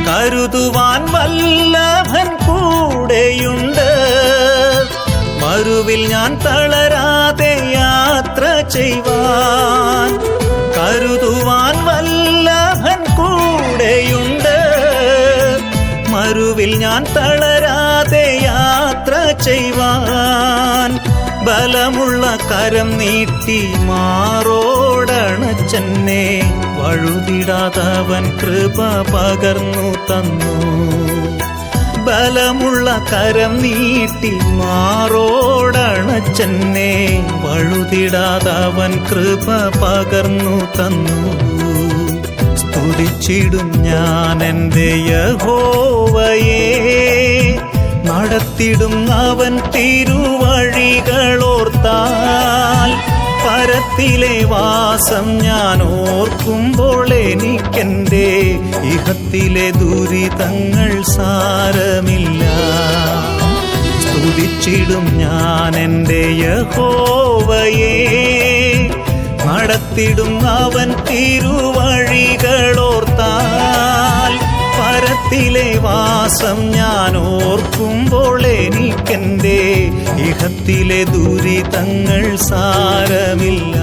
കരുതുവാൻ വല്ലഭൻ കൂടെയുണ്ട്. മരുവിൽ ഞാൻ തളരാതെ യാത്ര ചെയ്യുവാൻ. കരുതുവാൻ വല്ലഭൻ കൂടെയുണ്ട്. മരുവിൽ ഞാൻ തളരാതെ യാത്ര ചെയ്യുവാൻ. ബലമുള്ള കരം നീട്ടി മാറോടണച്ചെന്നെ വഴുതിടാതവൻ കൃപ പകർന്നു തന്നു. ബലമുള്ള കരം നീട്ടി മാറോടണച്ചെന്നെ വഴുതിടാതവൻ കൃപ പകർന്നു തന്നു. സ്തുതിച്ചിടും ഞാൻ എൻ്റെ യഹോവയെ, നടത്തിടും അവൻ തിരുവഴികളോർത്താൽ. പരത്തിലെ വാസം ഞാൻ ഓർക്കുമ്പോൾ എനിക്കെൻ്റെ ഇഹത്തിലെ ദുരിതങ്ങൾ സാരമില്ല. സ്തുതിച്ചിടും ഞാൻ എൻ്റെ യഹോവയെ, നടത്തിടും അവൻ തിരുവഴികളോർത്താൽ. പരത്തിലെ വാസം ഞാൻ ഓർക്കുമ്പോൾ എനിക്കെൻ്റെ ഇഹത്തിലെ ദുരിതങ്ങൾ സാരമില്ല.